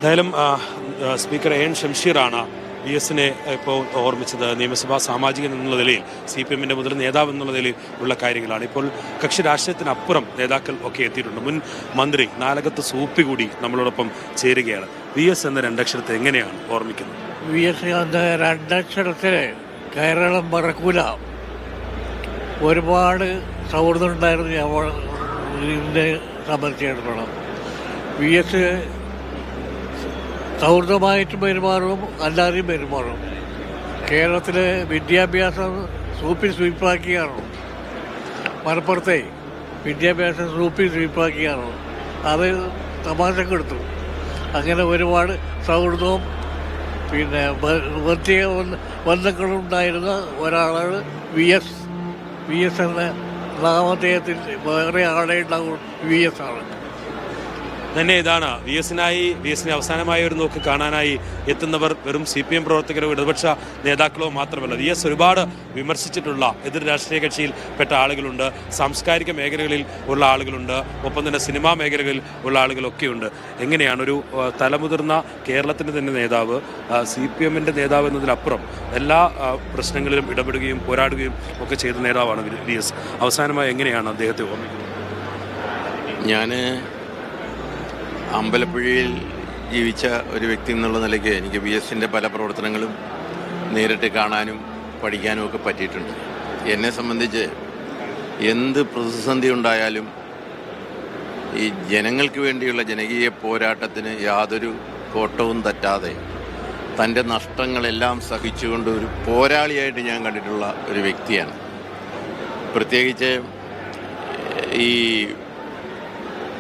എന്തായാലും speaker N ഷംഷീറാണ് V എസിനെ ഇപ്പോൾ ഓർമ്മിച്ചത്. നിയമസഭാ സാമാജികൻ എന്നുള്ള നിലയിൽ CPM-ൻ്റെ മുതൽ നേതാവ് എന്നുള്ള നിലയിൽ ഉള്ള കാര്യങ്ങളാണ്. ഇപ്പോൾ കക്ഷി രാഷ്ട്രീയത്തിനപ്പുറം നേതാക്കൾ ഒക്കെ എത്തിയിട്ടുണ്ട്. മുൻ മന്ത്രി നാലകത്ത് സൂപ്പി കൂടി നമ്മളോടൊപ്പം ചേരുകയാണ്. വി എസ് എന്ന രണ്ടക്ഷരത്തെ എങ്ങനെയാണ് ഓർമ്മിക്കുന്നത്? വി എസ് എന്ന രണ്ടക്ഷരത്തിന് കേരളം മറക്കൂല. ഒരുപാട് സൗഹൃദം ഉണ്ടായിരുന്നു ഇതിനെ സംബന്ധിച്ചിടത്തോളം. വി എസ് സൗഹൃദമായിട്ടും പെരുമാറും, അല്ലാതെയും പെരുമാറും. കേരളത്തിലെ വിദ്യാഭ്യാസം സ്വീപ്പാക്കിയാണ്. മലപ്പുറത്തെ വിദ്യാഭ്യാസം സ്വീപ്പാക്കിയാണ്. അത് തമാശക്കെടുത്തു. അങ്ങനെ ഒരുപാട് സൗഹൃദവും പിന്നെ പ്രത്യേക ബന്ധങ്ങളുണ്ടായിരുന്ന ഒരാളാണ് വി എസ്. വി എസ് എന്ന നാമധേയത്തിൽ വേറെ ആളെ ഉണ്ടാവും. വി എസ് ആണ് തന്നെ. ഇതാണ് വി എസിനെ അവസാനമായ ഒരു നോക്ക് കാണാനായി എത്തുന്നവർ വെറും CPM പ്രവർത്തകരോ ഇടതുപക്ഷ നേതാക്കളോ മാത്രമല്ല. വി എസ് ഒരുപാട് വിമർശിച്ചിട്ടുള്ള എതിർ രാഷ്ട്രീയ കക്ഷിയിൽ പെട്ട ആളുകളുണ്ട്, സാംസ്കാരിക മേഖലകളിൽ ഉള്ള ആളുകളുണ്ട്, ഒപ്പം തന്നെ സിനിമാ മേഖലകളിൽ ഉള്ള ആളുകളൊക്കെയുണ്ട്. എങ്ങനെയാണ് ഒരു തലമുതിർന്ന കേരളത്തിൻ്റെ തന്നെ നേതാവ്, CPM-ൻ്റെ നേതാവ് എന്നതിലപ്പുറം എല്ലാ പ്രശ്നങ്ങളിലും ഇടപെടുകയും പോരാടുകയും ഒക്കെ ചെയ്ത നേതാവാണ് വി എസ്. അവസാനമായി എങ്ങനെയാണ് അദ്ദേഹത്തെ ഓർമ്മിക്കുന്നത്? ഞാൻ അമ്പലപ്പുഴയിൽ ജീവിച്ച ഒരു വ്യക്തി എന്നുള്ള നിലയ്ക്ക് എനിക്ക് വി എസിൻ്റെ പല പ്രവർത്തനങ്ങളും നേരിട്ട് കാണാനും പഠിക്കാനും ഒക്കെ പറ്റിയിട്ടുണ്ട്. എന്നെ സംബന്ധിച്ച് എന്ത് പ്രതിസന്ധി ഉണ്ടായാലും ഈ ജനങ്ങൾക്ക് വേണ്ടിയുള്ള ജനകീയ പോരാട്ടത്തിന് യാതൊരു കോട്ടവും തട്ടാതെ തൻ്റെ നഷ്ടങ്ങളെല്ലാം സഹിച്ചുകൊണ്ട് ഒരു പോരാളിയായിട്ട് ഞാൻ കണ്ടിട്ടുള്ള ഒരു വ്യക്തിയാണ്. പ്രത്യേകിച്ച് ഈ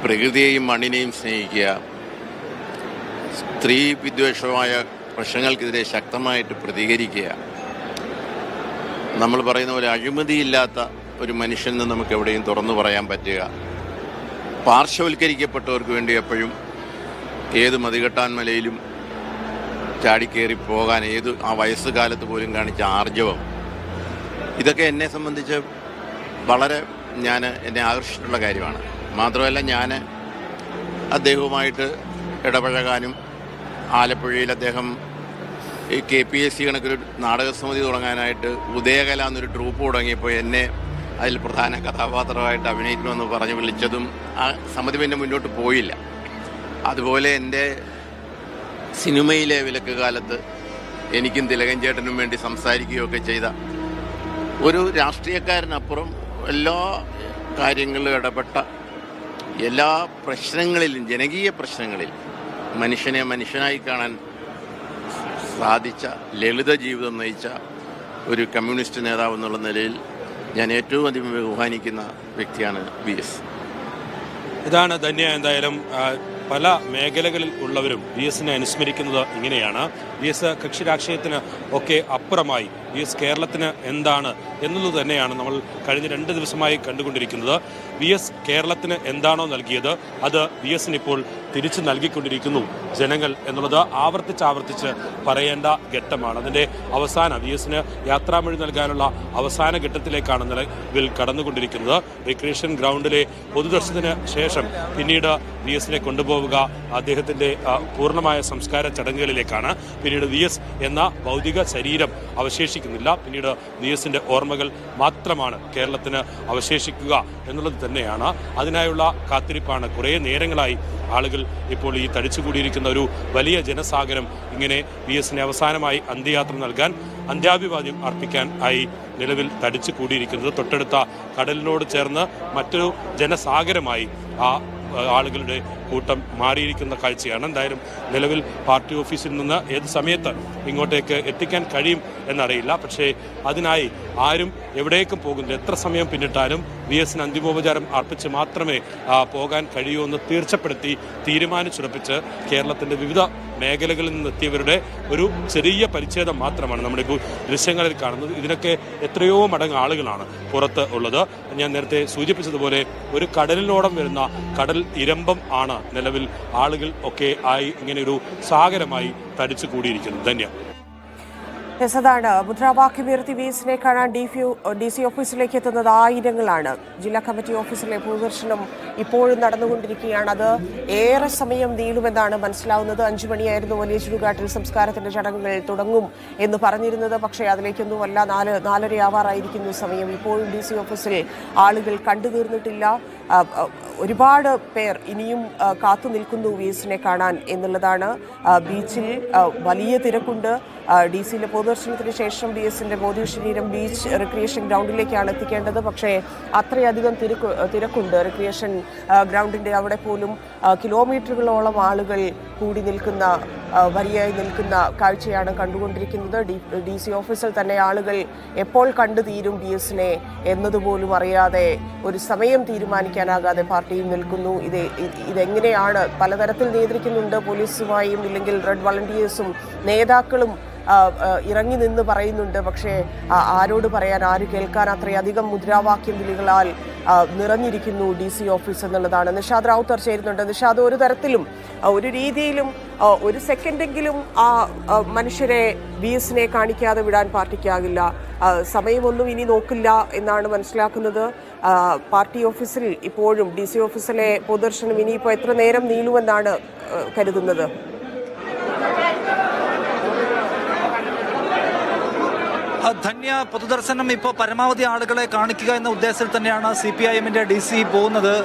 പ്രകൃതിയെയും മണ്ണിനെയും സ്നേഹിക്കുക, സ്ത്രീ വിദ്വേഷമായ പ്രശ്നങ്ങൾക്കെതിരെ ശക്തമായിട്ട് പ്രതികരിക്കുക, നമ്മൾ പറയുന്ന പോലെ അഴിമതിയില്ലാത്ത ഒരു മനുഷ്യനെന്ന് നമുക്ക് എവിടെയും തുറന്നു പറയാൻ പറ്റുക, പാർശ്വവൽക്കരിക്കപ്പെട്ടവർക്ക് വേണ്ടി എപ്പോഴും ഏത് മതികെട്ടാൻ മലയിലും ചാടിക്കേറി പോകാൻ ആ വയസ്സുകാലത്ത് പോലും കാണിച്ച ആർജവം, ഇതൊക്കെ എന്നെ സംബന്ധിച്ച് വളരെ എന്നെ ആകർഷിച്ചിട്ടുള്ള കാര്യമാണ്. മാത്രമല്ല ഞാൻ അദ്ദേഹവുമായിട്ട് ഇടപഴകാനും ആലപ്പുഴയിൽ അദ്ദേഹം ഈ KPSC കണക്കൊരു നാടകസമിതി തുടങ്ങാനായിട്ട് ഉദയകല എന്നൊരു ട്രൂപ്പ് തുടങ്ങിയപ്പോൾ എന്നെ അതിൽ പ്രധാന കഥാപാത്രമായിട്ട് അഭിനയിക്കണമെന്ന് പറഞ്ഞ് വിളിച്ചതും ആ സമിതി പിന്നെ മുന്നോട്ട് പോയില്ല. അതുപോലെ എൻ്റെ സിനിമയിലെ വിലക്ക് കാലത്ത് എനിക്കും തിലകൻ ചേട്ടനും വേണ്ടി സംസാരിക്കുകയൊക്കെ ചെയ്ത ഒരു രാഷ്ട്രീയക്കാരനപ്പുറം എല്ലാ കാര്യങ്ങളിലും ഇടപെട്ട, എല്ലാ പ്രശ്നങ്ങളിലും ജനകീയ പ്രശ്നങ്ങളിൽ മനുഷ്യനെ മനുഷ്യനായി കാണാൻ സാധിച്ച, ലളിത ജീവിതം നയിച്ച ഒരു കമ്മ്യൂണിസ്റ്റ് നേതാവ് എന്നുള്ള നിലയിൽ ഞാൻ ഏറ്റവും അധികം ബഹുമാനിക്കുന്ന വ്യക്തിയാണ് വി എസ്. ഇതാണ് ധന്യ. എന്തായാലും പല മേഖലകളിൽ ഉള്ളവരും വി എസിനെ അനുസ്മരിക്കുന്നത് ഇങ്ങനെയാണ്. വി എസ് കക്ഷി രാഷ്ട്രീയത്തിന് ഒക്കെ അപ്പുറമായി വി എസ് കേരളത്തിന് എന്താണ് എന്നുള്ളത് തന്നെയാണ് നമ്മൾ കഴിഞ്ഞ 2 ദിവസമായി കണ്ടുകൊണ്ടിരിക്കുന്നത്. വി എസ് കേരളത്തിന് എന്താണോ നൽകിയത് അത് വി എസിന് ഇപ്പോൾ തിരിച്ചു നൽകിക്കൊണ്ടിരിക്കുന്നു ജനങ്ങൾ എന്നുള്ളത് ആവർത്തിച്ച് പറയേണ്ട ഘട്ടമാണ്. അതിൻ്റെ വി എസിന് യാത്രാമൊഴി നൽകാനുള്ള അവസാന ഘട്ടത്തിലേക്കാണ് നിലവിൽ കടന്നുകൊണ്ടിരിക്കുന്നത്. റിക്രിയേഷൻ ഗ്രൗണ്ടിലെ പൊതുദർശനത്തിന് ശേഷം പിന്നീട് വി എസിനെ കൊണ്ടുപോവുക അദ്ദേഹത്തിൻ്റെ പൂർണ്ണമായ സംസ്കാര ചടങ്ങുകളിലേക്കാണ്. പിന്നീട് വി എസ് എന്ന ഭൗതിക ശരീരം അവശേഷിക്കുന്നില്ല. പിന്നീട് വി എസിൻ്റെ ഓർമ്മകൾ മാത്രമാണ് കേരളത്തിന് അവശേഷിക്കുക എന്നുള്ളത് തന്നെയാണ്. അതിനായുള്ള കാത്തിരിപ്പാണ്. കുറേ നേരങ്ങളായി ആളുകൾ ഇപ്പോൾ ഈ തടിച്ചുകൂടിയിരിക്കുന്ന ഒരു വലിയ ജനസാഗരം ഇങ്ങനെ വി എസിനെ അവസാനമായി അന്ത്യയാത്ര നൽകാൻ, അന്ത്യാഭിവാദ്യം അർപ്പിക്കാൻ ആയി നിലവിൽ തടിച്ചു കൂടിയിരിക്കുന്നത്. തൊട്ടടുത്ത കടലിനോട് ചേർന്ന് മറ്റൊരു ജനസാഗരമായി ആ ആളുകളുടെ കൂട്ടം മാറിയിരിക്കുന്ന കാഴ്ചയാണ്. എന്തായാലും നിലവിൽ പാർട്ടി ഓഫീസിൽ നിന്ന് ഏത് സമയത്ത് ഇങ്ങോട്ടേക്ക് എത്തിക്കാൻ കഴിയും എന്നറിയില്ല. പക്ഷേ അതിനായി ആരും എവിടേക്കും പോകുന്നില്ല. എത്ര സമയം പിന്നിട്ടാലും വി എസിന് അന്തിമോപചാരം അർപ്പിച്ച് മാത്രമേ പോകാൻ കഴിയൂ എന്ന് തീരുമാനിച്ചുറപ്പിച്ച് കേരളത്തിൻ്റെ വിവിധ മേഖലകളിൽ നിന്നെത്തിയവരുടെ ഒരു ചെറിയ പരിച്ഛേദം മാത്രമാണ് നമ്മുടെ ദൃശ്യങ്ങളിൽ കാണുന്നത്. ഇതിനൊക്കെ എത്രയോ മടങ്ങ് ആളുകളാണ് പുറത്ത് ഉള്ളത്. ഞാൻ നേരത്തെ സൂചിപ്പിച്ചതുപോലെ ഒരു കടലിനോളം വരുന്ന കടൽ ഇരമ്പം ആണ് നിലവിൽ ആളുകൾ ഒക്കെ ആയി ഇങ്ങനെ ഒരു സാഗരമായി തടിച്ചു കൂടിയിരിക്കുന്നത്. ധന്യ. അതാണ് മുദ്രാവാക്യമുയർത്തി VSനെ കാണാൻ DC ഓഫീസിലേക്ക് എത്തുന്നത് ആയിരങ്ങളാണ്. ജില്ലാ കമ്മിറ്റി ഓഫീസിലെ പൊതുദർശനം ഇപ്പോഴും നടന്നുകൊണ്ടിരിക്കുകയാണ്. അത് ഏറെ സമയം നീളുമെന്നാണ് മനസ്സിലാവുന്നത്. 5 മണിയായിരുന്നു വലിയ ചുടുകാട്ടിൽ സംസ്കാരത്തിന്റെ ചടങ്ങുകൾ തുടങ്ങും എന്ന് പറഞ്ഞിരുന്നത്. പക്ഷേ അതിലേക്കൊന്നുമല്ല, 4:30 ആവാറായിരിക്കുന്നു സമയം. ഇപ്പോഴും DC ഓഫീസിൽ ആളുകൾ കണ്ടു തീർന്നിട്ടില്ല. ഒരുപാട് പേർ ഇനിയും കാത്തു നിൽക്കുന്നു VSനെ കാണാൻ എന്നുള്ളതാണ്. ബീച്ചിൽ വലിയ തിരക്കുണ്ട്. DCയിലെ പൊതുദർശനത്തിന് ശേഷം VSന്റെ ഭൗതിക ശരീരം ബീച്ച് റിക്രിയേഷൻ ഗ്രൗണ്ടിലേക്കാണ് എത്തിക്കേണ്ടത്. പക്ഷേ അത്രയധികം തിരക്കുണ്ട്. റിക്രിയേഷൻ ഗ്രൗണ്ടിൻ്റെ അവിടെ പോലും കിലോമീറ്ററുകളോളം ആളുകൾ കൂടി നിൽക്കുന്ന വരിയായി നിൽക്കുന്ന കാഴ്ചയാണ് കണ്ടുകൊണ്ടിരിക്കുന്നത്. DC ഓഫീസിൽ തന്നെ ആളുകൾ എപ്പോൾ കണ്ടു തീരും VSനെ എന്നതുപോലും അറിയാതെ, ഒരു സമയം തീരുമാനിക്കാനാകാതെ പാർട്ടിയും നിൽക്കുന്നു. ഇതെങ്ങനെയാണ് പലതരത്തിൽ നിയന്ത്രിക്കുന്നുണ്ട്. പോലീസുമായും ഇല്ലെങ്കിൽ റെഡ് വളണ്ടിയേഴ്സും നേതാക്കളും ഇറങ്ങി നിന്ന് പറയുന്നുണ്ട്. പക്ഷേ ആരോട് പറയാൻ, ആര് കേൾക്കാൻ? അത്രയധികം മുദ്രാവാക്യം വിളികളാൽ നിറഞ്ഞിരിക്കുന്നു DC ഓഫീസ് എന്നുള്ളതാണ്. നിഷാദ് റാവുത്തർ ചേരുന്നുണ്ട്. നിഷാദ്, ഒരു തരത്തിലും ഒരു രീതിയിലും ഒരു സെക്കൻഡെങ്കിലും ആ മനുഷ്യരെ VSനെ കാണിക്കാതെ വിടാൻ പാർട്ടിക്കാകില്ല. സമയമൊന്നും ഇനി നോക്കില്ല എന്നാണ് മനസ്സിലാക്കുന്നത്. പാർട്ടി ഓഫീസിൽ ഇപ്പോഴും DC ഓഫീസിലെ പൊതുദർശനം ഇനിയിപ്പോൾ എത്ര നേരം നീളുമെന്നാണ് കരുതുന്നത്? ധന്യ, പൊതുദർശനം ഇപ്പോൾ പരമാവധി ആളുകളെ കാണിക്കുക എന്ന ഉദ്ദേശത്തിൽ തന്നെയാണ് CPIMന്റെ DC പോകുന്നത്.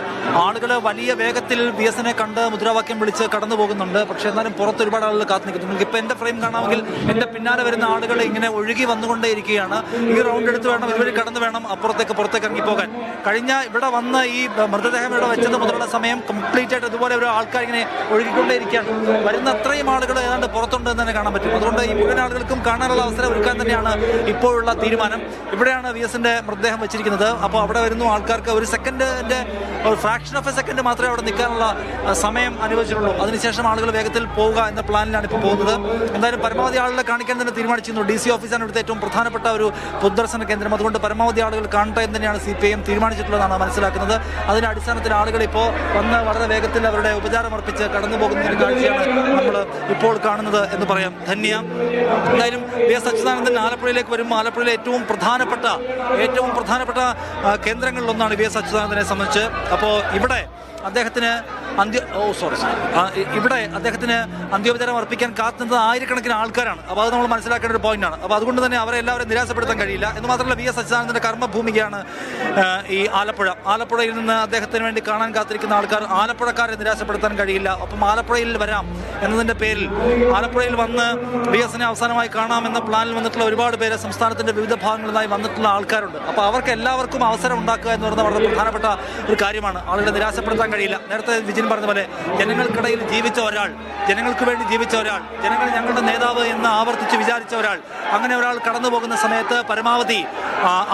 ആളുകൾ വലിയ വേഗത്തിൽ VSനെ കണ്ട് മുദ്രാവാക്യം വിളിച്ച് കടന്നു പോകുന്നുണ്ട്. പക്ഷേ എന്നാലും പുറത്ത് ഒരുപാട് ആളുകൾ കാത്തു നിൽക്കുന്നുണ്ട്. ഇപ്പോൾ എൻ്റെ ഫ്രെയിം കാണാമെങ്കിൽ എൻ്റെ പിന്നാലെ വരുന്ന ആളുകൾ ഇങ്ങനെ ഒഴുകി വന്നുകൊണ്ടേയിരിക്കുകയാണ്. ഈ റൗണ്ട് എടുത്ത് വേണം, ഇതുവഴി കടന്നു വേണം പുറത്തേക്ക് ഇറങ്ങിപ്പോകാൻ. കഴിഞ്ഞ ഇവിടെ വന്ന് ഈ മൃതദേഹം ഇവിടെ വെച്ചത് മുതലുള്ള സമയം കംപ്ലീറ്റ് ആയിട്ട് ഇതുപോലെ ഒരു ആൾക്കാർ ഇങ്ങനെ ഒഴുകിക്കൊണ്ടേയിരിക്കുകയാണ്. വരുന്ന അത്രയും ആളുകൾ ഏതാണ്ട് പുറത്തുണ്ട് എന്ന് തന്നെ കാണാൻ പറ്റും. അതുകൊണ്ട് ഈ മുഴുവൻ ആളുകൾക്കും കാണാനുള്ള അവസരം ഒരുക്കാൻ തന്നെയാണ് ഇപ്പോഴുള്ള തീരുമാനം. ഇവിടെയാണ് VSന്റെ മൃതദേഹം വെച്ചിരിക്കുന്നത്. അപ്പോൾ അവിടെ വരുന്നു ആൾക്കാർക്ക് ഒരു സെക്കൻഡിന്റെ ഒരു ഫ്രാക്ഷൻ ഓഫ് എ സെക്കൻഡ് മാത്രമേ അവിടെ നിൽക്കാനുള്ള സമയം അനുവദിച്ചിട്ടുള്ളൂ. അതിനുശേഷം ആളുകൾ വേഗത്തിൽ പോവുക എന്ന പ്ലാനിലാണ് ഇപ്പോൾ പോകുന്നത്. എന്തായാലും പരമാവധി ആളുകളെ കാണിക്കാൻ തന്നെ തീരുമാനിച്ചിരുന്നു. DC ഓഫീസാണ് ഇവിടുത്തെ ഏറ്റവും പ്രധാനപ്പെട്ട ഒരു പൊതുദർശന കേന്ദ്രം. അതുകൊണ്ട് പരമാവധി ആളുകൾ കാണട്ടെ എന്ന് തന്നെയാണ് CPIM തീരുമാനിച്ചിട്ടുള്ളതാണ് മനസ്സിലാക്കുന്നത്. അതിന്റെ അടിസ്ഥാനത്തിൽ ആളുകൾ ഇപ്പോൾ വന്ന് വളരെ വേഗത്തിൽ അവരുടെ ഉപചാരം അർപ്പിച്ച് കടന്നു പോകുന്ന ഒരു കാഴ്ചയാണ് നമ്മൾ ഇപ്പോൾ കാണുന്നത് എന്ന് പറയാം. ധന്യ, എന്തായാലും VS അച്യുതാനന്ദൻ ആലപ്പുഴയിലേക്ക് വരുമ്പോൾ ആലപ്പുഴയിലെ ഏറ്റവും പ്രധാനപ്പെട്ട കേന്ദ്രങ്ങളിലൊന്നാണ് VS അച്യുതാനന്ദനെ സംബന്ധിച്ച്. അപ്പോൾ ഇവിടെ അദ്ദേഹത്തിന് അന്ത്യോപചാരം അർപ്പിക്കാൻ കാത്തുന്നത് ആയിരക്കണക്കിന് ആൾക്കാരാണ്. അപ്പോൾ അത് നമ്മൾ മനസ്സിലാക്കേണ്ട ഒരു പോയിന്റാണ്. അപ്പോൾ അതുകൊണ്ട് തന്നെ അവരെ എല്ലാവരും നിരാശപ്പെടുത്താൻ കഴിയില്ല. എന്ന് മാത്രമല്ല, VS അച്യുതാനന്ദന്റെ കർമ്മഭൂമികയാണ് ഈ ആലപ്പുഴയിൽ നിന്ന് അദ്ദേഹത്തിന് വേണ്ടി കാണാൻ കാത്തിരിക്കുന്ന ആൾക്കാർ, ആലപ്പുഴക്കാരെ നിരാശപ്പെടുത്താൻ കഴിയില്ല. അപ്പം ആലപ്പുഴയിൽ വരാം എന്നതിൻ്റെ പേരിൽ ആലപ്പുഴയിൽ വന്ന് VSനെ അവസാനമായി കാണാമെന്ന പ്ലാനിൽ വന്നിട്ടുള്ള ഒരുപാട് പേര് സംസ്ഥാനത്തിന്റെ വിവിധ ഭാഗങ്ങളിലായി വന്നിട്ടുള്ള ആൾക്കാരുണ്ട്. അപ്പോൾ അവർക്ക് എല്ലാവർക്കും അവസരം ഉണ്ടാക്കുക എന്ന് പറയുന്നത് വളരെ പ്രധാനപ്പെട്ട ഒരു കാര്യമാണ്. ആളുകളെ നിരാശപ്പെടുത്താൻ കഴിയില്ല. നേരത്തെ വിജിൻ പറഞ്ഞ പോലെ ജനങ്ങൾക്കിടയിൽ ജീവിച്ച ഒരാൾ, ജനങ്ങൾക്ക് വേണ്ടി ജീവിച്ച ഒരാൾ, ജനങ്ങൾ ഞങ്ങളുടെ നേതാവ് എന്ന് ആവർത്തിച്ച് വിചാരിച്ച ഒരാൾ, അങ്ങനെ ഒരാൾ കടന്നു പോകുന്ന സമയത്ത് പരമാവധി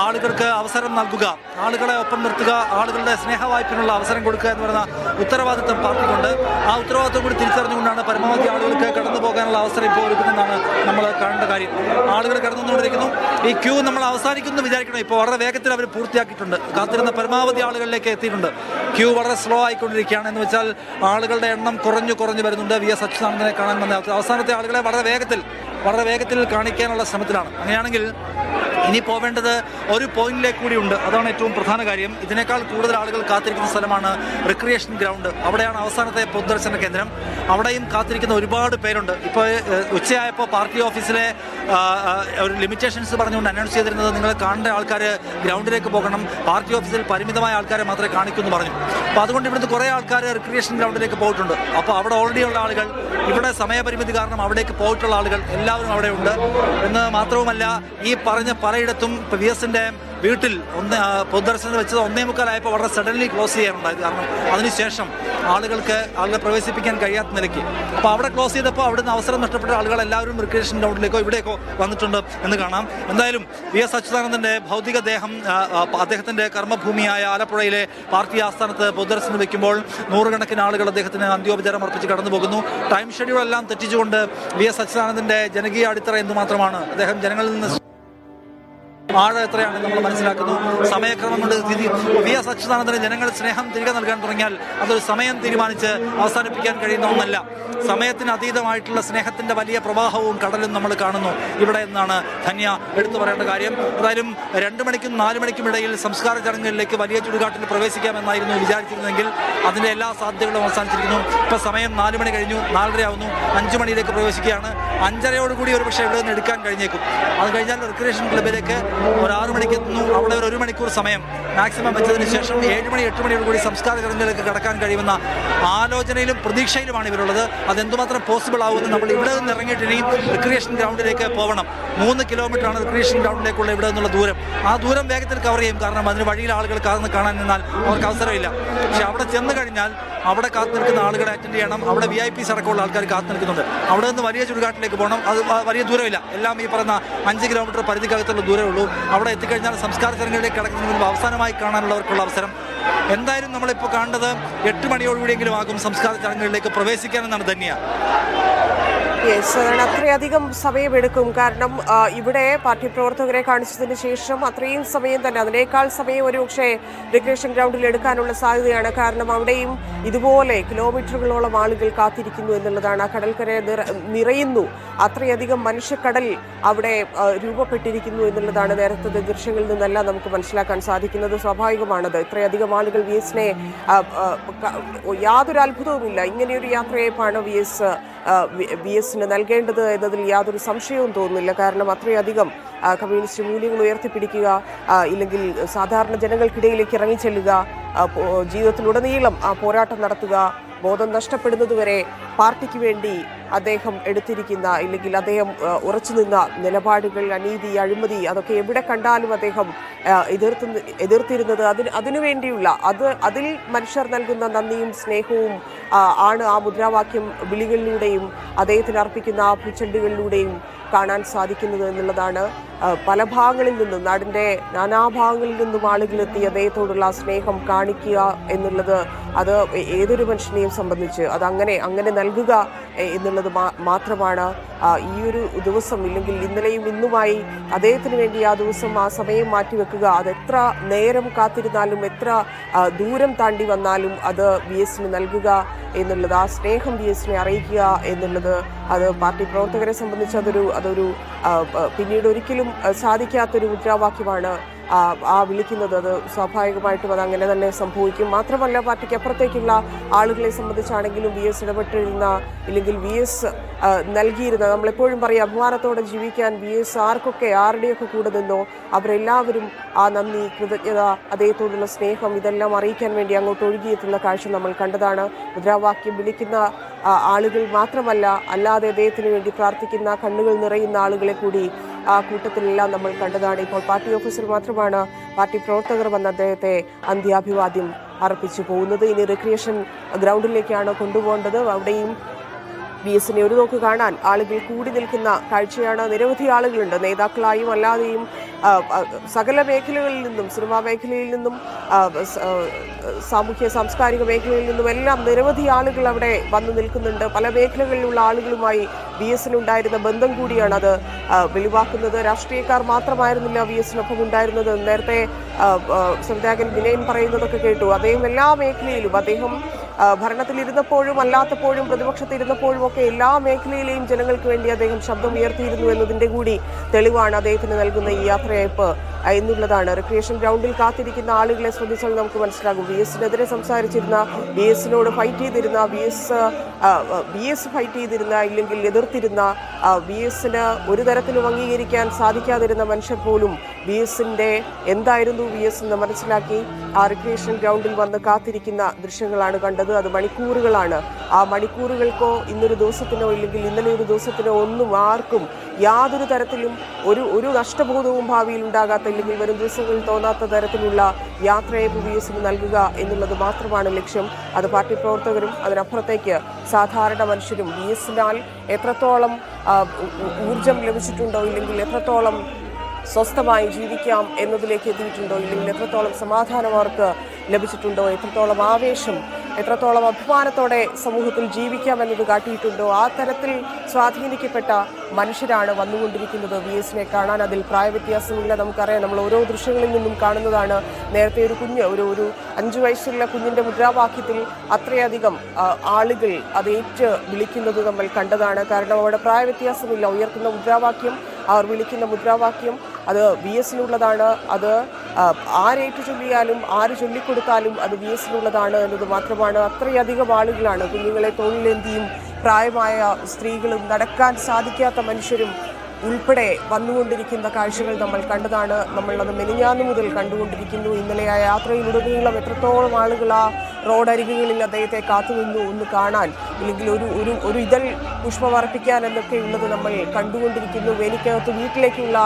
ആളുകൾക്ക് അവസരം നൽകുക, ആളുകളെ ഒപ്പം നിർത്തുക, ആളുകളുടെ സ്നേഹവായ്പിനുള്ള അവസരം കൊടുക്കുക എന്ന് പറയുന്ന ഉത്തരവാദിത്വം പാർട്ടിക്കുണ്ട്. ആ ഉത്തരവാദിത്വം കൂടി തിരിച്ചറിഞ്ഞുകൊണ്ടാണ് പരമാവധി ആളുകൾക്ക് കടന്നു പോകാനുള്ള അവസരം ഇപ്പോൾ ഒരുക്കുന്നതെന്നാണ് നമ്മൾ കാണേണ്ട കാര്യം. ആളുകൾ കടന്നുകൊണ്ടിരിക്കുന്നു. ഈ ക്യൂ നമ്മൾ അവസാനിക്കുന്നു വിചാരിക്കണം. ഇപ്പോൾ വളരെ വേഗത്തിൽ അവർ പൂർത്തിയാക്കിയിട്ടുണ്ട്. കാത്തിരുന്ന പരമാവധി ആളുകളിലേക്ക് എത്തിയിട്ടുണ്ട്. ക്യൂ വളരെ സ്ലോ ആയിക്കൊണ്ടിരിക്കുകയാണ്. എന്ന് വെച്ചാൽ ആളുകളുടെ എണ്ണം കുറഞ്ഞു വരുന്നുണ്ട്. VS അച്യുതാനന്ദനെ കാണാൻ വന്ന അവസാനത്തെ ആളുകളെ വളരെ വേഗത്തിൽ കാണിക്കാനുള്ള ശ്രമത്തിലാണ്. അങ്ങനെയാണെങ്കിൽ ഇനി പോവേണ്ടത് ഒരു പോയിന്റിലേക്ക് കൂടിയുണ്ട്. അതാണ് ഏറ്റവും പ്രധാന കാര്യം. ഇതിനേക്കാൾ കൂടുതൽ ആളുകൾ കാത്തിരിക്കുന്ന സ്ഥലമാണ് റിക്രിയേഷൻ ഗ്രൗണ്ട്. അവിടെയാണ് അവസാനത്തെ പൊതുദർശന കേന്ദ്രം. അവിടെയും കാത്തിരിക്കുന്ന ഒരുപാട് പേരുണ്ട്. ഇപ്പോൾ ഉച്ചയായപ്പോൾ പാർട്ടി ഓഫീസിലെ ഒരു ലിമിറ്റേഷൻസ് പറഞ്ഞുകൊണ്ട് അനൗൺസ് ചെയ്തിരുന്നത്, നിങ്ങൾ കാണേണ്ട ആൾക്കാർ ഗ്രൗണ്ടിലേക്ക് പോകണം, പാർട്ടി ഓഫീസിൽ പരിമിതമായ ആൾക്കാരെ മാത്രമേ കാണിക്കൂ എന്ന് പറഞ്ഞു. അപ്പോൾ അതുകൊണ്ട് ഇവിടുന്ന് കുറേ ആൾക്കാർ റിക്രിയേഷൻ ഗ്രൗണ്ടിലേക്ക് പോയിട്ടുണ്ട്. അപ്പോൾ അവിടെ ഓൾറെഡി ഉള്ള ആളുകൾ, ഇവിടെ സമയപരിമിതി കാരണം അവിടേക്ക് പോയിട്ടുള്ള ആളുകൾ എല്ലാവരും അവിടെ ഉണ്ട്. എന്ന് മാത്രവുമല്ല, ഈ പറഞ്ഞ പലയിടത്തും ഇപ്പോൾ VSന്റെ വീട്ടിൽ പൊതുദർശനം വെച്ചത് 1:45 വളരെ സഡൻലി ക്ലോസ് ചെയ്യാനുണ്ടായത്. കാരണം അതിനുശേഷം ആളുകളെ പ്രവേശിപ്പിക്കാൻ കഴിയാത്ത നിലയ്ക്ക്. അപ്പോൾ അവിടെ ക്ലോസ് ചെയ്തപ്പോൾ അവിടുന്ന് അവസരം നഷ്ടപ്പെട്ട ആളുകൾ എല്ലാവരും റിക്രിയേഷൻ ഗ്രൗണ്ടിലേക്കോ ഇവിടേക്കോ വന്നിട്ടുണ്ട് എന്ന് കാണാം. എന്തായാലും VS അച്യുതാനന്ദന്റെ ഭൗതികദേഹം അദ്ദേഹത്തിന്റെ കർമ്മഭൂമിയായ ആലപ്പുഴയിലെ പാർട്ടി ആസ്ഥാനത്ത് പൊതുദർശനം വയ്ക്കുമ്പോൾ നൂറുകണക്കിന് ആളുകൾ അദ്ദേഹത്തിന് അന്ത്യോപചാരം അർപ്പിച്ച് കടന്നു പോകുന്നു. ടൈം ഷെഡ്യൂളെല്ലാം തെറ്റിച്ചുകൊണ്ട് VS അച്യുതാനന്ദന്റെ ജനകീയ അടിത്തറ എന്തുമാത്രമാണ്. അദ്ദേഹം ജനങ്ങളിൽ നിന്ന് ആഴം എത്രയാണെന്ന് നമ്മൾ മനസ്സിലാക്കുന്നു. സമയക്രമം കൊണ്ട് VS അച്യുതാനന്ദന് ജനങ്ങൾ സ്നേഹം തിരികെ നൽകാൻ തുടങ്ങിയാൽ അതൊരു സമയം തീരുമാനിച്ച് അവസാനിപ്പിക്കാൻ കഴിയുന്ന ഒന്നല്ല. സമയത്തിന് അതീതമായിട്ടുള്ള സ്നേഹത്തിന്റെ വലിയ പ്രവാഹവും കടലും നമ്മൾ കാണുന്നു ഇവിടെ എന്നാണ് ധന്യ എടുത്തു പറയേണ്ട കാര്യം. ഏതായാലും 2 മണിക്കും 4 മണിക്കും ഇടയിൽ സംസ്കാര ചടങ്ങുകളിലേക്ക് വലിയ ചുടുകാട്ടിൽ പ്രവേശിക്കാമെന്നായിരുന്നു വിചാരിച്ചിരുന്നെങ്കിൽ അതിന്റെ എല്ലാ സാധ്യതകളും അവസാനിച്ചിരിക്കുന്നു. ഇപ്പൊ സമയം 4 മണി കഴിഞ്ഞു, 4:30 ആവുന്നു. 5 മണിയിലേക്ക് പ്രവേശിക്കുകയാണ്. 5:30യോടുകൂടി ഒരു പക്ഷേ ഇവിടെ നിന്ന് എടുക്കാൻ കഴിഞ്ഞേക്കും. അത് കഴിഞ്ഞാൽ റിക്രിയേഷൻ ക്ലബിലേക്ക് ഒരു 6 മണിക്ക് എത്തുന്നു. അവിടെ ഒരു 1 മണിക്കൂർ സമയം മാക്സിമം വെച്ചതിന് ശേഷം 7 മണി 8 മണിയോടുകൂടി സംസ്കാര ചടങ്ങുകളിലേക്ക് കടക്കാൻ കഴിയുമെന്ന ആലോചനയിലും പ്രതീക്ഷയിലുമാണ് ഇവരുള്ളത്. അതെന്തുമാത്രം പോസിബിൾ ആവുമെന്ന് നമ്മൾ ഇവിടെ നിന്ന് ഇറങ്ങിയിട്ട് ഇനിയും റിക്രിയേഷൻ ഗ്രൗണ്ടിലേക്ക് പോകണം. 3 കിലോമീറ്ററാണ് റിക്രിയേഷൻ ഗ്രൗണ്ടിലേക്കുള്ള ഇവിടെ നിന്നുള്ള ദൂരം. ആ ദൂരം വേഗത്തിൽ കവർ ചെയ്യും. കാരണം അതിന് വഴിയിൽ ആളുകൾ കാണാൻ നിന്നാൽ അവർക്ക് അവസരമില്ല. പക്ഷെ അവിടെ ചെന്ന് കഴിഞ്ഞാൽ അവിടെ കാത്തു നിൽക്കുന്ന ആളുകളെ അറ്റൻഡ് ചെയ്യണം. അവിടെ VIPs അടക്കമുള്ള ആൾക്കാർ കാത്തു നിൽക്കുന്നുണ്ട്. അവിടെ നിന്ന് വലിയ ചുടുകാട്ടിലേക്ക് പോകണം. അത് വലിയ ദൂരമില്ല. എല്ലാം ഈ പറയുന്ന 5 കിലോമീറ്റർ പരിധിക്കകത്തുള്ള ദൂരമേ ഉള്ളൂ. അവിടെ എത്തിക്കഴിഞ്ഞാൽ സംസ്കാര ചടങ്ങുകളിലേക്ക് കടക്കുന്നതിന് മുൻപ് അവസാനമായി കാണാനുള്ളവർക്കുള്ള അവസരം. എന്തായാലും നമ്മളിപ്പോൾ കാണേണ്ടത് 8 മണിയോടുകൂടിയെങ്കിലും ആകും സംസ്കാര ചടങ്ങുകളിലേക്ക് പ്രവേശിക്കാനെന്നാണ് ധന്യ. അതാണ് അത്രയധികം സമയമെടുക്കും. കാരണം ഇവിടെ പാർട്ടി പ്രവർത്തകരെ കാണിച്ചതിന് ശേഷം അത്രയും സമയം തന്നെ, അതിനേക്കാൾ സമയം ഒരു പക്ഷേ റിക്രിയേഷൻ ഗ്രൗണ്ടിൽ എടുക്കാനുള്ള സാധ്യതയാണ്. കാരണം അവിടെയും ഇതുപോലെ കിലോമീറ്ററുകളോളം ആളുകൾ കാത്തിരിക്കുന്നു എന്നുള്ളതാണ്. ആ കടൽക്കര നിറയുന്നു. അത്രയധികം മനുഷ്യക്കടൽ അവിടെ രൂപപ്പെട്ടിരിക്കുന്നു എന്നുള്ളതാണ് നേരത്തെ ദൃശ്യങ്ങളിൽ നിന്നെല്ലാം നമുക്ക് മനസ്സിലാക്കാൻ സാധിക്കുന്നത്. സ്വാഭാവികമാണത്. ഇത്രയധികം ആളുകൾ VSനെ യാതൊരു അത്ഭുതവുമില്ല. ഇങ്ങനെയൊരു യാത്രയപ്പാണ് VSന് നൽകേണ്ടത് എന്നതിൽ യാതൊരു സംശയവും തോന്നുന്നില്ല. കാരണം അത്രയധികം കമ്മ്യൂണിസ്റ്റ് മൂല്യങ്ങൾ ഉയർത്തിപ്പിടിക്കുക, ഇല്ലെങ്കിൽ സാധാരണ ജനങ്ങൾക്കിടയിലേക്ക് ഇറങ്ങിച്ചെല്ലുക, ജീവിതത്തിലുടനീളം ആ പോരാട്ടം നടത്തുക, ബോധം നഷ്ടപ്പെടുന്നതുവരെ പാർട്ടിക്ക് വേണ്ടി അദ്ദേഹം എടുത്തിരിക്കുന്ന, ഇല്ലെങ്കിൽ അദ്ദേഹം ഉറച്ചു നിന്ന നിലപാടുകൾ, അനീതി, അഴിമതി, അതൊക്കെ എവിടെ കണ്ടാലും അദ്ദേഹം എതിർത്തിരുന്നത് അതിനുവേണ്ടിയുള്ള അതിൽ മനുഷ്യർ നൽകുന്ന നന്ദിയും സ്നേഹവും ആണ് ആ മുദ്രാവാക്യം വിളികളിലൂടെയും അദ്ദേഹത്തിന് അർപ്പിക്കുന്ന ആ പൂച്ചെണ്ടുകളിലൂടെയും കാണാൻ സാധിക്കുന്നത് എന്നുള്ളതാണ്. പല ഭാഗങ്ങളിൽ നിന്നും, നാടിൻ്റെ നാനാഭാഗങ്ങളിൽ നിന്നും ആളുകളെത്തി അദ്ദേഹത്തോടുള്ള സ്നേഹം കാണിക്കുക എന്നുള്ളത് അത് ഏതൊരു മനുഷ്യനെയും സംബന്ധിച്ച് അങ്ങനെ നൽകുക എന്നുള്ളത് മാത്രമാണ് ഈ ഒരു ദിവസം, ഇല്ലെങ്കിൽ ഇന്നലെയും ഇന്നുമായി അദ്ദേഹത്തിന് വേണ്ടി ആ ദിവസം ആ സമയം മാറ്റിവെക്കുക. അതെത്ര നേരം കാത്തിരുന്നാലും എത്ര ദൂരം താണ്ടി വന്നാലും അത് VSന് നൽകുക എന്നുള്ളത്, ആ സ്നേഹം VSനെ അറിയിക്കുക എന്നുള്ളത്, അത് പാർട്ടി പ്രവർത്തകരെ സംബന്ധിച്ച് അതൊരു പിന്നീട് ഒരിക്കലും സാധിക്കാത്തൊരു മുദ്രാവാക്യമാണ് ആ വിളിക്കുന്നത്. അത് സ്വാഭാവികമായിട്ടും അത് അങ്ങനെ തന്നെ സംഭവിക്കും. മാത്രമല്ല പാർട്ടിക്ക് അപ്പുറത്തേക്കുള്ള ആളുകളെ സംബന്ധിച്ചാണെങ്കിലും VS ഇടപെട്ടിരുന്ന, ഇല്ലെങ്കിൽ VS നൽകിയിരുന്ന, നമ്മളെപ്പോഴും പറയും അഭിമാനത്തോടെ ജീവിക്കാൻ VS ആരുടെയൊക്കെ കൂടെ നിന്നോ അവരെല്ലാവരും ആ നന്ദി, കൃതജ്ഞത, അദ്ദേഹത്തോടുള്ള സ്നേഹം ഇതെല്ലാം അറിയിക്കാൻ വേണ്ടി അങ്ങോട്ട് ഒഴുകിയെത്തുന്ന കാഴ്ച നമ്മൾ കണ്ടതാണ്. മുദ്രാവാക്യം വിളിക്കുന്ന ആളുകൾ മാത്രമല്ല, അല്ലാതെ അദ്ദേഹത്തിന് വേണ്ടി പ്രാർത്ഥിക്കുന്ന, കണ്ണുകൾ നിറയുന്ന ആളുകളെ കൂടി ആ കൂട്ടത്തിലെല്ലാം നമ്മൾ കണ്ടതാണ്. ഇപ്പോൾ പാർട്ടി ഓഫീസിൽ മാത്രമാണ് പാർട്ടി പ്രവർത്തകർ വന്ന് അദ്ദേഹത്തെ അന്ത്യാഭിവാദ്യം അർപ്പിച്ചു പോകുന്നത്. ഇനി റിക്രിയേഷൻ ഗ്രൗണ്ടിലേക്കാണ് കൊണ്ടുപോകേണ്ടത്. അവിടെയും VSനെ ഒരു നോക്ക് കാണാൻ ആളുകൾ കൂടി നിൽക്കുന്ന കാഴ്ചയാണ്. നിരവധി ആളുകളുണ്ട്, നേതാക്കളായും അല്ലാതെയും സകല മേഖലകളിൽ നിന്നും, സിനിമാ മേഖലയിൽ നിന്നും സാമൂഹ്യ സാംസ്കാരിക മേഖലയിൽ നിന്നും എല്ലാം നിരവധി ആളുകൾ അവിടെ വന്നു നിൽക്കുന്നുണ്ട്. പല മേഖലകളിലുള്ള ആളുകളുമായി VSനുണ്ടായിരുന്ന ബന്ധം കൂടിയാണ് അത് വെളിവാക്കുന്നത്. രാഷ്ട്രീയക്കാർ മാത്രമായിരുന്നില്ല VSനൊപ്പം ഉണ്ടായിരുന്നത്. നേരത്തെ സംവിധായകൻ വിനയൻ പറയുന്നതൊക്കെ കേട്ടു. അദ്ദേഹം എല്ലാ മേഖലയിലും, അദ്ദേഹം ഭരണത്തിലിരുന്നപ്പോഴും അല്ലാത്തപ്പോഴും പ്രതിപക്ഷത്തിരുന്നപ്പോഴും ഒക്കെ എല്ലാ മേഖലയിലെയും ജനങ്ങൾക്ക് വേണ്ടി അദ്ദേഹം ശബ്ദം ഉയർത്തിയിരുന്നു എന്നതിൻ്റെ കൂടി തെളിവാണ് അദ്ദേഹത്തിന് നൽകുന്ന ഈ യാത്രയയപ്പ് എന്നുള്ളതാണ്. റിക്രിയേഷൻ ഗ്രൗണ്ടിൽ കാത്തിരിക്കുന്ന ആളുകളെ ശ്രദ്ധിച്ചാൽ നമുക്ക് മനസ്സിലാകും. VSനെതിരെ സംസാരിച്ചിരുന്ന, VSനോട് ഫൈറ്റ് ചെയ്തിരുന്ന, VS ഫൈറ്റ് ചെയ്തിരുന്ന, ഇല്ലെങ്കിൽ എതിർത്തിരുന്ന, VSന് ഒരു തരത്തിലും അംഗീകരിക്കാൻ സാധിക്കാതിരുന്ന മനുഷ്യർ പോലും VSന്റെ എന്തായിരുന്നു VS എന്ന് മനസ്സിലാക്കി ആ റിക്രിയേഷൻ ഗ്രൗണ്ടിൽ വന്ന് കാത്തിരിക്കുന്ന ദൃശ്യങ്ങളാണ് കണ്ടത്. അത് മണിക്കൂറുകളാണ്. ആ മണിക്കൂറുകൾക്കോ ഇന്നൊരു ദിവസത്തിനോ ഇല്ലെങ്കിൽ ഇന്നലെ ഒരു ദിവസത്തിനോ ഒന്നും ആർക്കും യാതൊരു തരത്തിലും ഒരു നഷ്ടബോധവും ഭാവിയിൽ ഉണ്ടാകാത്ത, ഇല്ലെങ്കിൽ വരും ദിവസങ്ങളിൽ തോന്നാത്ത തരത്തിലുള്ള യാത്രയയപ്പ് VSന് നൽകുക എന്നുള്ളത് മാത്രമാണ് ലക്ഷ്യം. അത് പാർട്ടി പ്രവർത്തകരും അതിനപ്പുറത്തേക്ക് സാധാരണ മനുഷ്യരും VSനാൽ എത്രത്തോളം ഊർജം ലഭിച്ചിട്ടുണ്ടോ, ഇല്ലെങ്കിൽ എത്രത്തോളം സ്വസ്ഥമായി ജീവിക്കാം എന്നതിലേക്ക് എത്തിയിട്ടുണ്ടോ, ഇല്ലെങ്കിൽ എത്രത്തോളം സമാധാനം അവർക്ക് ലഭിച്ചിട്ടുണ്ടോ, എത്രത്തോളം ആവേശം എത്രത്തോളം അഭിമാനത്തോടെ സമൂഹത്തിൽ ജീവിക്കാമെന്നത് കാട്ടിയിട്ടുണ്ടോ ആ തരത്തിൽ സ്വാധീനിക്കപ്പെട്ട മനുഷ്യരാണ് വന്നുകൊണ്ടിരിക്കുന്നത് VSനെ കാണാൻ. അതിൽ പ്രായവ്യത്യാസമില്ല. നമുക്കറിയാം, നമ്മൾ ഓരോ ദൃശ്യങ്ങളിൽ നിന്നും കാണുന്നതാണ്. നേരത്തെ ഒരു കുഞ്ഞ് ഒരു 5 വയസ്സുള്ള കുഞ്ഞിന്റെ മുദ്രാവാക്യത്തിൽ അത്രയധികം ആളുകൾ അത് വിളിക്കുന്നത് നമ്മൾ കണ്ടതാണ്. കാരണം അവിടെ പ്രായവ്യത്യാസമില്ല. ഉയർത്തുന്ന മുദ്രാവാക്യം, അവർ വിളിക്കുന്ന മുദ്രാവാക്യം അത് VSനുള്ളതാണ്. അത് ആരേറ്റു ചൊല്ലിയാലും ആര് ചൊല്ലിക്കൊടുത്താലും അത് VSനുള്ളതാണ് എന്നത് മാത്രമാണ്. അത്രയധികം ആളുകളാണ്, കുഞ്ഞുങ്ങളെ തോളിലേന്തിയും പ്രായമായ സ്ത്രീകളും നടക്കാൻ സാധിക്കാത്ത മനുഷ്യരും ഉൾപ്പെടെ വന്നുകൊണ്ടിരിക്കുന്ന കാഴ്ചകൾ നമ്മൾ കണ്ടതാണ്. നമ്മളത് മെനിഞ്ഞാന്ന് മുതൽ കണ്ടുകൊണ്ടിരിക്കുന്നു. ഇന്നലെ ആ യാത്രയിലുടനീളം എത്രത്തോളം ആളുകൾ ആ റോഡരികുകളിൽ അദ്ദേഹത്തെ കാത്തുനിന്നു ഒന്ന് കാണാൻ, ഇല്ലെങ്കിൽ ഒരു ഇതൾ പുഷ്പമർപ്പിക്കാൻ എന്നൊക്കെ ഉള്ളത് നമ്മൾ കണ്ടുകൊണ്ടിരിക്കുന്നു. വേലിക്കകത്ത് വീട്ടിലേക്കുള്ള